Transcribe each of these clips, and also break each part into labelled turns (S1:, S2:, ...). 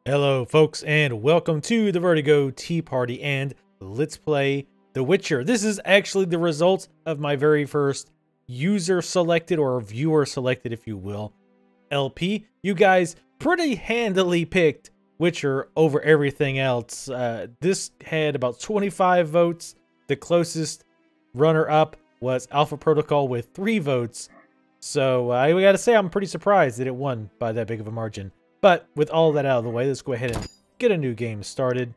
S1: Hello folks and welcome to the Vertigo Tea Party and let's play The Witcher. This is actually the result of my very first user selected or viewer selected, if you will, LP. You guys pretty handily picked Witcher over everything else. This had about 25 votes. The closest runner up was Alpha Protocol with 3 votes. So I gotta say I'm pretty surprised that it won by that big of a margin. But with all that out of the way, let's go ahead and get a new game started.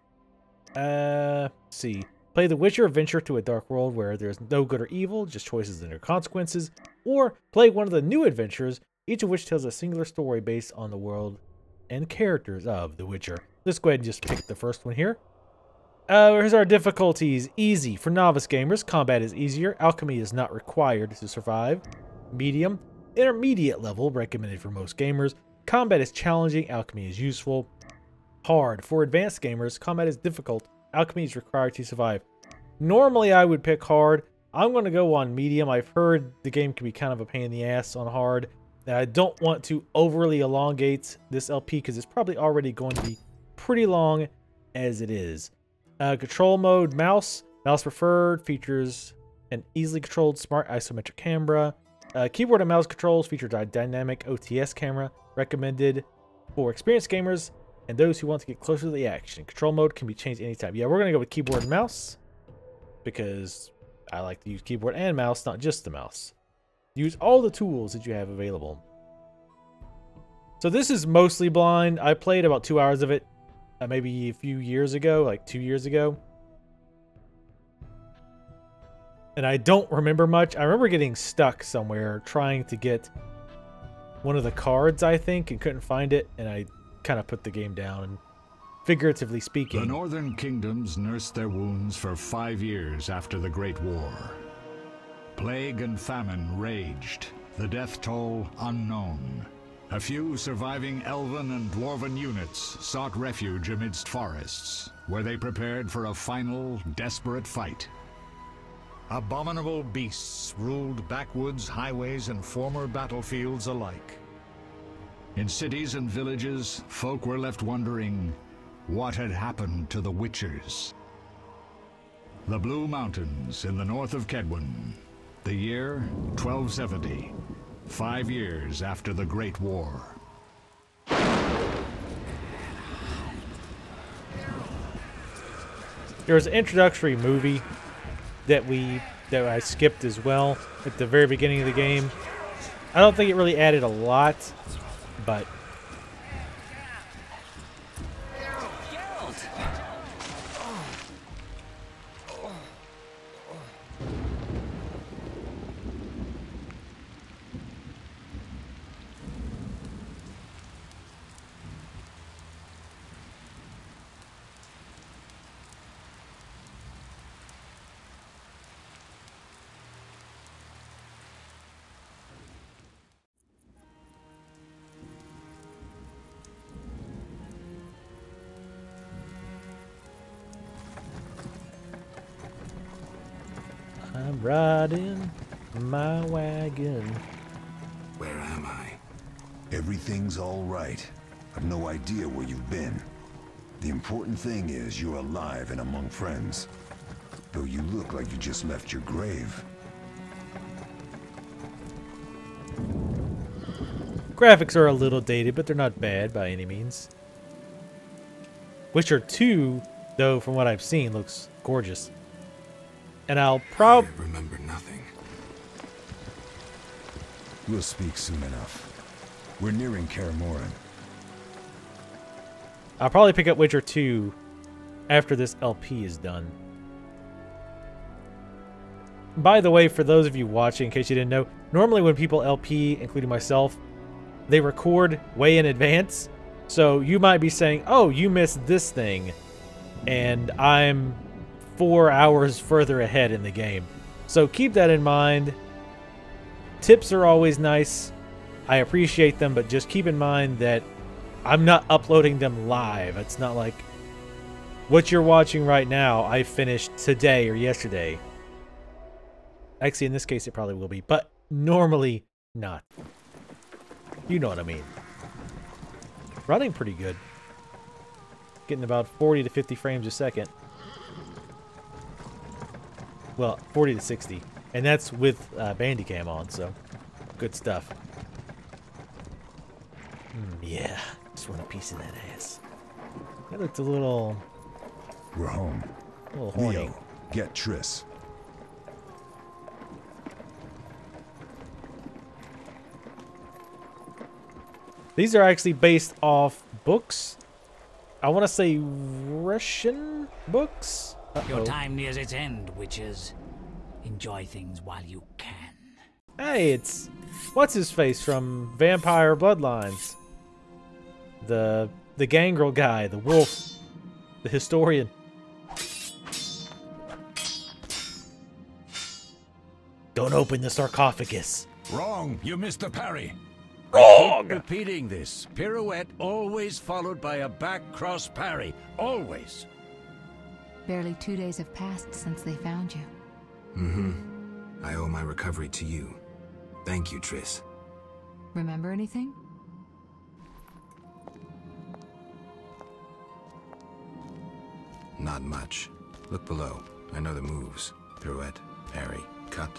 S1: Let's see. Play The Witcher, adventure to a dark world where there's no good or evil, just choices and their consequences. Or play one of the new adventures, each of which tells a singular story based on the world and characters of The Witcher. Let's go ahead and just pick the first one here. Here's our difficulties. Easy. For novice gamers, combat is easier. Alchemy is not required to survive. Medium. Intermediate level, recommended for most gamers. Combat is challenging, alchemy is useful. Hard. For advanced gamers, combat is difficult, alchemy is required to survive. Normally I would pick hard. I'm going to go on medium. I've heard the game can be kind of a pain in the ass on hard. I don't want to overly elongate this LP because it's probably already going to be pretty long as it is. Control mode, mouse. Mouse preferred, features an easily controlled smart isometric camera. Keyboard and mouse controls feature a dynamic OTS camera. Recommended for experienced gamers and those who want to get closer to the action. Control mode can be changed anytime. Yeah, we're going to go with keyboard and mouse because I like to use keyboard and mouse, not just the mouse. Use all the tools that you have available. So this is mostly blind. I played about 2 hours of it maybe a few years ago, like 2 years ago. And I don't remember much. I remember getting stuck somewhere trying to get one of the cards, I think, and couldn't find it, and I kind of put the game down, and figuratively speaking.
S2: The northern kingdoms nursed their wounds for 5 years after the Great War. Plague and famine raged, the death toll unknown. A few surviving elven and dwarven units sought refuge amidst forests, where they prepared for a final, desperate fight. Abominable beasts ruled backwoods, highways, and former battlefields alike. In cities and villages, folk were left wondering what had happened to the Witchers. The Blue Mountains in the north of Kedwen. The year 1270, 5 years after the Great War.
S1: There's an introductory movie that I skipped as well at the very beginning of the game. I don't think it really added a lot, but I'm riding my wagon.
S3: Where am I? Everything's all right. I've no idea where you've been. The important thing is you're alive and among friends. Though you look like you just left your grave.
S1: Graphics are a little dated, but they're not bad by any means. Witcher 2, though, from what I've seen, looks gorgeous. And I'll
S3: I remember nothing. We'll speak soon enough. We're nearing Kaer Morhen.
S1: I'll probably pick up Witcher 2 after this LP is done. By the way, for those of you watching, in case you didn't know, normally when people LP, including myself, they record way in advance. So you might be saying, oh, you missed this thing, and I'm 4 hours further ahead in the game. So keep that in mind. Tips are always nice. I appreciate them, but just keep in mind that I'm not uploading them live. It's not like what you're watching right now I finished today or yesterday. Actually, in this case, it probably will be, but normally not. You know what I mean. Running pretty good. Getting about 40 to 50 frames a second. Well, 40 to 60. And that's with Bandicam on, so good stuff. Yeah, just want a piece of that ass. That looked a little...
S3: We're home.
S1: A little horny.
S3: Leo, get Triss.
S1: These are actually based off books. I want to say Russian books?
S4: Your time nears its end, witches. Enjoy things while you can.
S1: Hey, it's... What's his face from Vampire Bloodlines? The gangrel guy, the wolf, the historian. Don't open the sarcophagus.
S5: Wrong. You missed the parry.
S1: Wrong!
S5: Keep repeating this. Pirouette always followed by a back cross parry. Always.
S6: Barely 2 days have passed since they found you.
S7: Mm-hmm. I owe my recovery to you. Thank you, Triss.
S6: Remember anything?
S7: Not much. Look below. I know the moves. Pirouette, parry, cut.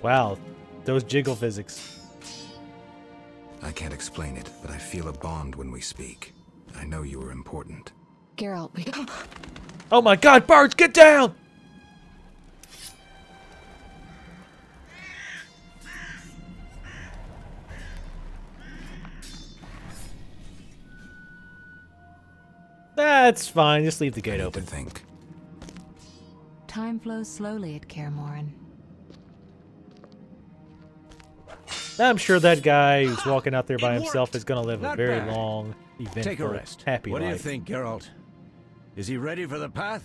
S1: Wow, those jiggle physics.
S7: I can't explain it, but I feel a bond when we speak. I know you are important.
S6: Geralt, we...
S1: Oh my god, Bards, get down! That's fine, just leave the gate open.
S7: Think.
S6: Time flows slowly at Kaer Morhen.
S1: I'm sure that guy who's walking out there by himself is going to live a
S5: Not
S1: very
S5: bad.
S1: long,
S5: Take a
S1: eventful,
S5: rest.
S1: happy
S5: What
S1: life.
S5: do you think, Geralt? Is he ready for the path?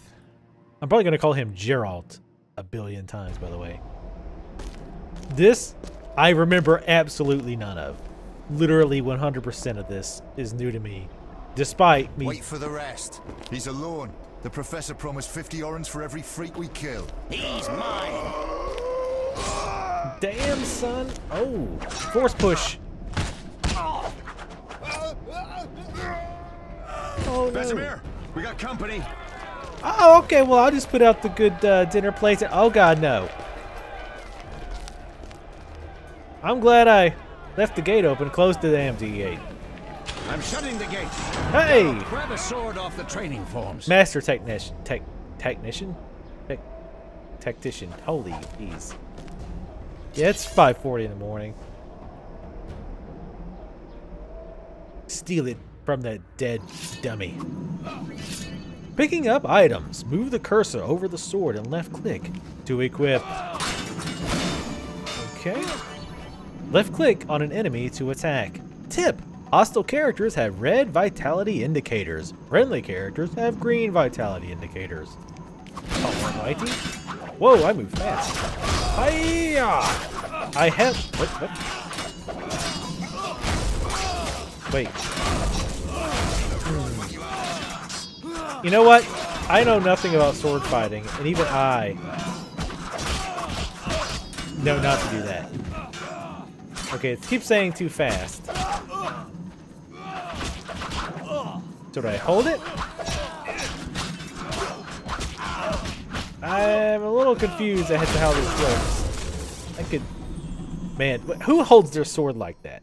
S1: I'm probably going to call him Geralt a billion times, by the way. This, I remember absolutely none of. Literally 100% of this is new to me, despite me...
S8: Wait for the rest. He's alone. The Professor promised 50 orange for every freak we kill.
S4: He's mine.
S1: Damn, son. Oh, force push. Oh, no.
S5: Vesemir, we got company.
S1: Oh, okay. Well, I'll just put out the good dinner plates. Oh, God, no. I'm glad I left the gate open, closed the damn gate.
S5: I'm shutting the gate.
S1: Hey!
S5: Grab a sword off the training forms.
S1: Master technician. Technician? Tactician. Holy jeez. Yeah, it's 5:40 in the morning. Steal it from that dead dummy. Picking up items. Move the cursor over the sword and left click to equip. Okay. Left click on an enemy to attack. Tip. Hostile characters have red vitality indicators. Friendly characters have green vitality indicators. Almighty. Whoa, I move fast. Hiya! I have... What? Wait. You know what? I know nothing about sword fighting, and even I know not to do that. Okay, it keeps saying too fast. So do I hold it? I'm a little confused as to how this works. I could... Man, who holds their sword like that?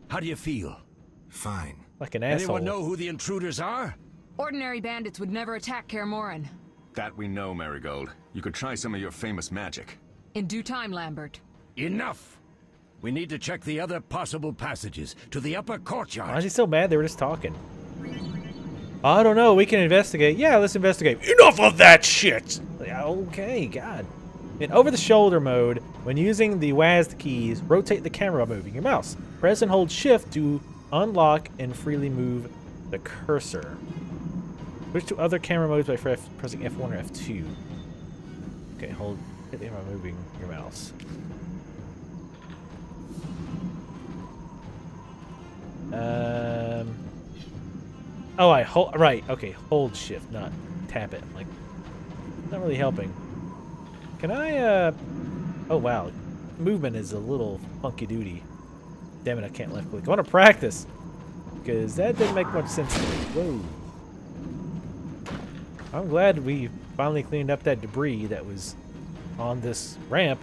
S5: How do you feel?
S7: Fine.
S1: Like an asshole.
S5: Anyone know who the intruders are?
S6: Ordinary bandits would never attack Kaer Morhen.
S9: That we know, Marigold. You could try some of your famous magic.
S6: In due time, Lambert.
S5: Enough! We need to check the other possible passages to the upper courtyard.
S1: Why is he so mad? They were just talking. I don't know. We can investigate. Yeah, let's investigate. Enough of that shit! Okay, God. In over-the-shoulder mode, when using the WASD keys, rotate the camera by moving your mouse. Press and hold Shift to unlock and freely move the cursor. Switch to other camera modes by pressing F1 or F2. Okay, hold hit the camera by moving your mouse. Oh, I hold right. Okay, hold Shift, not tap it. Like, not really helping. Can I? Oh wow, movement is a little funky doody. Damn it, I can't left click. I want to practice. because that didn't make much sense to me. Whoa. I'm glad we finally cleaned up that debris that was on this ramp.